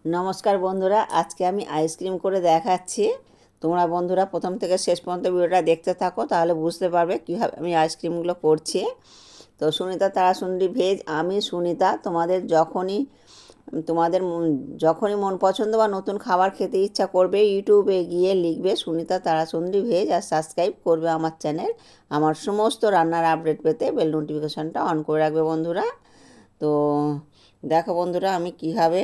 নমস্কার বন্ধুরা, আজকে আমি আইসক্রিম করে দেখাচ্ছি। তোমরা বন্ধুরা প্রথম থেকে শেষ পর্যন্ত ভিডিওটা দেখতে থাকো, তাহলে বুঝতে পারবে কীভাবে আমি আইসক্রিমগুলো করছি। তো সুনিতা তারাসুন্দরী ভেজ, আমি সুনিতা। যখনই মন পছন্দ বা নতুন খাবার খেতে ইচ্ছা করবে, ইউটিউবে গিয়ে লিখবে সুনিতা তারাসুন্দরী ভেজ আর সাবস্ক্রাইব করবে আমার চ্যানেল। আমার সমস্ত রান্নার আপডেট পেতে বেল নোটিফিকেশানটা অন করে রাখবে বন্ধুরা। তো দেখো বন্ধুরা, আমি কীভাবে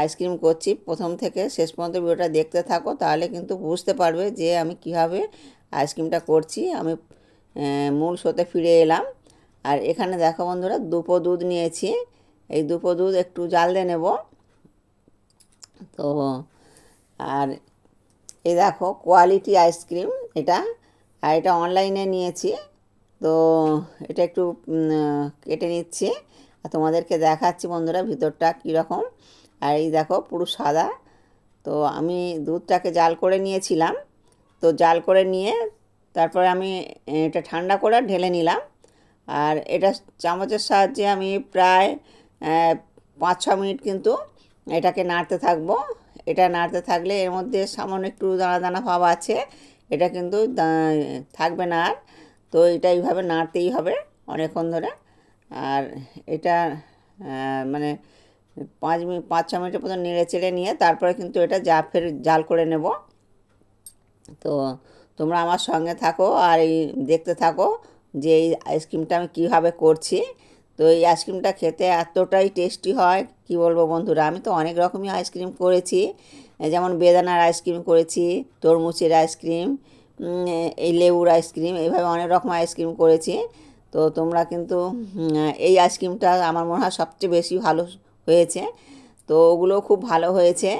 আইসক্রিম করছি। প্রথম থেকে শেষ পর্যন্ত ভিডিওটা দেখতে থাকো, তাহলে কিন্তু বুঝতে পারবে যে আমি কীভাবে আইসক্রিমটা করছি। আমি মূল স্রোতে ফিরে এলাম। আর এখানে দেখো বন্ধুরা, 2 পো দুধ নিয়েছি। এই 2 পো দুধ একটু জাল দিয়ে নেব। তো আর এই দেখো কোয়ালিটি আইসক্রিম এটা, আর এটা অনলাইনে নিয়েছি। তো এটা একটু কেটে নিচ্ছি আর তোমাদেরকে দেখাচ্ছি বন্ধুরা ভিতরটা কীরকম। আর এই দেখো পুরো সাদা। তো আমি দুধটাকে জাল করে নিয়েছিলাম। তো জাল করে নিয়ে তারপরে আমি এটা ঠান্ডা করে ঢেলে নিলাম। আর এটা চামচের সাহায্যে আমি প্রায় 5-6 মিনিট কিন্তু এটাকে নাড়তে থাকবো। এটা নাড়তে থাকলে এর মধ্যে সামান্য একটু দানা দানা ভাব আছে, এটা কিন্তু থাকবে না আর। তো এটা এইভাবে নাড়তেই হবে অনেকক্ষণ ধরে। আর এটা মানে 5-6 মিনিটের মতো নেড়ে চেড়ে নিয়ে তারপরে কিন্তু এটা ফের জাল করে নেব। তো তোমরা আমার সঙ্গে থাকো আর এই দেখতে থাকো যে এই আইসক্রিমটা আমি কীভাবে করছি। তো এই আইসক্রিমটা খেতে এতটাই টেস্টি হয়, কি বলবো বন্ধুরা। আমি তো অনেক রকমই আইসক্রিম করেছি, যেমন বেদানার আইসক্রিম করেছি, তরমুজের আইসক্রিম, এই লেবুর আইসক্রিম, এইভাবে অনেক রকম আইসক্রিম করেছি। তো তোমরা কিন্তু এই আইসক্রিমটা আমার মনে হয় সবচেয়ে বেশি ভালো হয়েছে। তো ওগুলো খুব ভালো হয়েছে।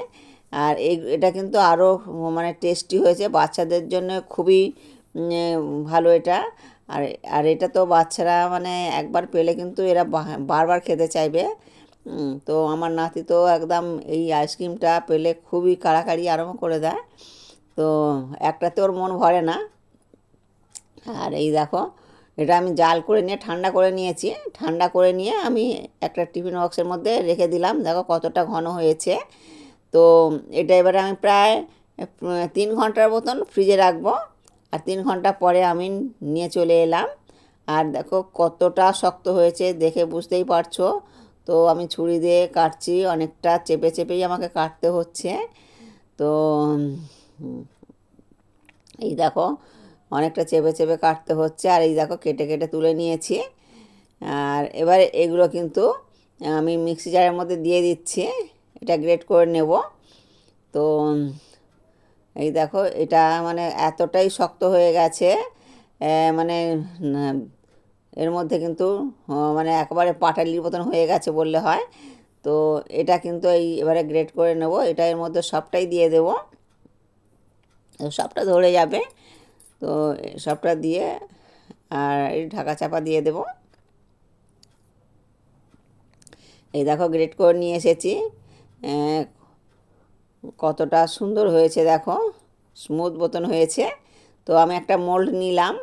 আর এটা কিন্তু আরও মানে টেস্টি হয়েছে, বাচ্চাদের জন্য খুবই ভালো এটা। আর আর এটা তো বাচ্চারা মানে একবার পেলে কিন্তু এরা বারবার খেতে চাইবে। তো আমার নাতি তো একদম এই আইসক্রিমটা পেলে খুবই কাড়াকাড়ি আরম্ভ করে দেয়। তো একটাতে ওর মন ভরে না। আর এই দেখো, এটা আমি জাল করে নিয়ে ঠান্ডা করে নিয়েছি। ঠান্ডা করে নিয়ে আমি একটা টিফিন বক্সের মধ্যে রেখে দিলাম। দেখো কতটা ঘন হয়েছে। তো এটা এবারে আমি প্রায় 3 ঘন্টার মতন ফ্রিজে রাখবো। আর 3 ঘন্টা পরে আমি নিয়ে চলে এলাম। আর দেখো কতটা শক্ত হয়েছে, দেখে বুঝতেই পারছো। তো আমি ছুরি দিয়ে কাটছি, অনেকটা চেপে চেপেই আমাকে কাটতে হচ্ছে। তো এই দেখো অনেকটা চেপে চেপে কাটতে হচ্ছে। আর এই দেখো কেটে কেটে তুলে নিয়েছি। আর এবারে এগুলো কিন্তু আমি মিক্সি জারের মধ্যে দিয়ে দিচ্ছি, এটা গ্রেট করে নেব। তো এই দেখো এটা মানে এতটাই শক্ত হয়ে গেছে, মানে এর মধ্যে কিন্তু মানে একেবারে পাটালির মতন হয়ে গেছে বললে হয়। তো এটা কিন্তু এবারে গ্রেট করে নেব। এটা এর মধ্যে সবটাই দিয়ে দেব, সবটা ধরে যাবে। তো সবটা দিয়ে আর এই ঢাকা চাপা দিয়ে দেব। এই দেখো গ্রেট করে নিয়ে এসেছি। কতটা সুন্দর হয়েছে দেখো, স্মুথ মতন হয়েছে। তো আমি একটা মোল্ড নিলাম।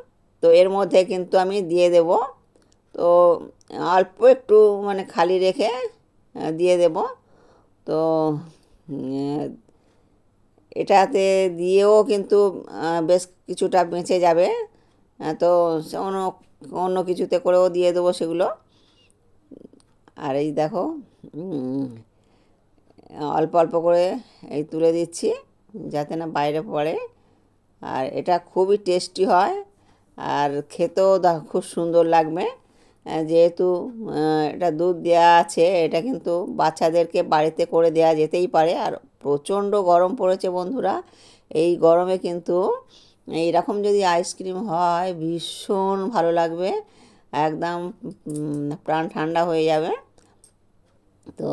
তো এর মধ্যে কিন্তু আমি দিয়ে দেব। তো অল্প একটু মানে খালি রেখে দিয়ে দেব। তো এটাতে দিয়েও কিন্তু বেশ কিছুটা বেঁচে যাবে। তো অন্য অন্য কিছুতে করেও দিয়ে দেবো সেগুলো। আর এই দেখো অল্প অল্প করে এই তুলে দিচ্ছি যাতে না বাইরে পড়ে। আর এটা খুবই টেস্টি হয় আর খেতেও খুব সুন্দর লাগবে। যেহেতু এটা দুধ দেওয়া আছে, এটা কিন্তু বাচ্চাদেরকে বাড়িতে করে দেওয়া যেতেই পারে। আর প্রচণ্ড গরম পড়েছে বন্ধুরা, এই গরমে কিন্তু এইরকম যদি আইসক্রিম হয় ভীষণ ভালো লাগবে, একদম প্রাণ ঠান্ডা হয়ে যাবে। তো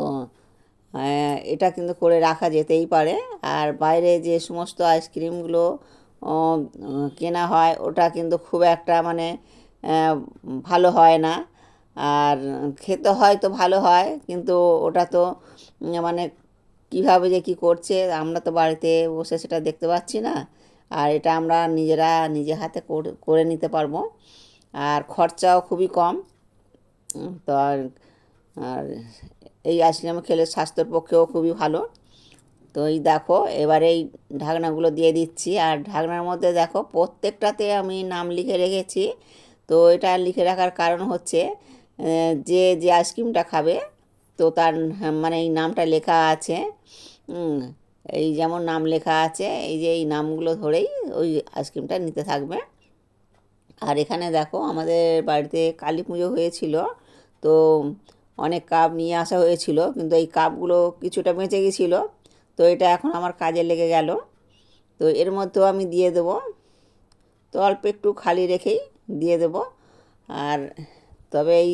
এটা কিন্তু করে রাখা যেতেই পারে। আর বাইরে যে সমস্ত আইসক্রিমগুলো কেনা হয় ওটা কিন্তু খুব একটা মানে ভালো হয় না। আর খেতে হয়তো ভালো হয়, কিন্তু ওটা তো মানে কীভাবে যে কী করছে আমরা তো বাড়িতে বসে সেটা দেখতে পাচ্ছি না। আর এটা আমরা নিজেরা নিজে হাতে করে নিতে পারবো, আর খরচাও খুবই কম। তো আর এই আইসক্রিম খেলে স্বাস্থ্যের পক্ষেও খুবই ভালো। তো এই দেখো এবার এই ঢাকনাগুলো দিয়ে দিচ্ছি, আর ঢাকনার মধ্যে দেখো প্রত্যেকটাতে আমি নাম লিখে রেখেছি। তো এটা লিখে রাখার কারণ হচ্ছে যে যে আইসক্রিমটা খাবে তো তার মানে এই নামটা লেখা আছে। এই যেমন নাম লেখা আছে, এই যে এই নামগুলো ধরেই ওই আইসক্রিমটা নিতে থাকবে। আর এখানে দেখো আমাদের বাড়িতে কালী পুজো হয়েছিল, তো অনেক কাপ নিয়ে আসা হয়েছিল, কিন্তু এই কাপগুলো কিছুটা বেঁচে গেছিলো, তো এটা এখন আমার কাজে লেগে গেল। তো এর মধ্যেও আমি দিয়ে দেবো, তো অল্প একটু খালি রেখেই দিয়ে দেবো। আর তবে এই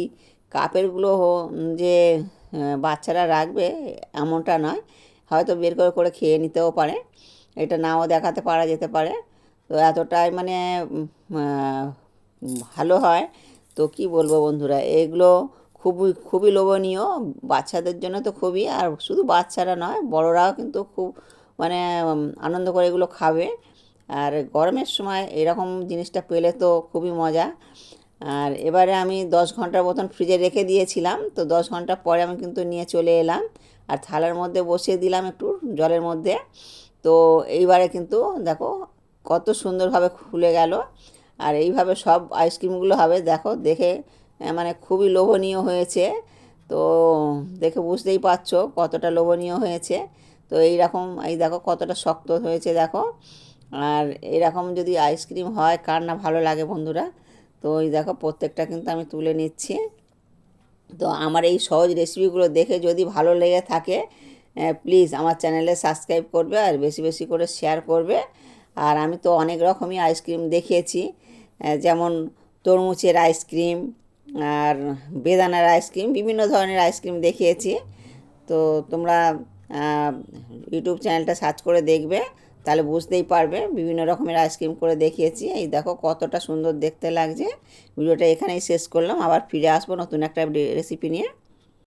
কাপেরগুলো যে বাচ্চারা রাখবে এমনটা নয়, হয়তো বের করে করে খেয়ে নিতেও পারে, এটা নাও দেখাতে পারা যেতে পারে। তো এতটাই মানে ভালো হয়, তো কি বলবো বন্ধুরা, এগুলো খুবই খুবই লোভনীয় বাচ্চাদের জন্য, তো খুবই, আর শুধু বাচ্চারা নয় বড়রাও কিন্তু খুব মানে আনন্দ করে এগুলো খাবে। আর গরমের সময় এরকম জিনিসটা পেলে তো খুবই মজা। আর এবারে আমি 10 ঘন্টার মতন ফ্রিজে রেখে দিয়েছিলাম, তো 10 ঘন্টা পরে আমি কিন্তু নিয়ে চলে এলাম, আর থালার মধ্যে বসিয়ে দিলাম একটু জলের মধ্যে। তো এইবারে কিন্তু দেখো কত সুন্দরভাবে খুলে গেল। আর এইভাবে সব আইসক্রিমগুলো হবে, দেখো দেখে মানে খুবই লোভনীয় হয়েছে। তো দেখে বুঝতেই পারছো কতটা লোভনীয় হয়েছে। তো এইরকম এই দেখো কতটা শক্ত হয়েছে দেখো। আর এরকম যদি আইসক্রিম হয় কার না ভালো লাগে বন্ধুরা। তো এই দেখো প্রত্যেকটা কিন্তু আমি তুলে নিচ্ছি। তো আমার এই সহজ রেসিপিগুলো দেখে যদি ভালো লেগে থাকে প্লিজ আমার চ্যানেলে সাবস্ক্রাইব করবে, আর বেশি বেশি করে শেয়ার করবে। আর আমি তো অনেক রকমই আইসক্রিম দেখিয়েছি, যেমন তরমুজের আইসক্রিম আর বেদানার আইসক্রিম, বিভিন্ন ধরনের আইসক্রিম দেখিয়েছি। তো তোমরা ইউটিউব চ্যানেলটা সার্চ করে দেখবে, তাহলে বুঝতেই পারবে বিভিন্ন রকমের আইসক্রিম করে দেখিয়েছি। এই দেখো কতটা সুন্দর দেখতে লাগছে। ভিডিওটা এখানেই শেষ করলাম, আবার ফিরে আসবো নতুন একটা রেসিপি নিয়ে।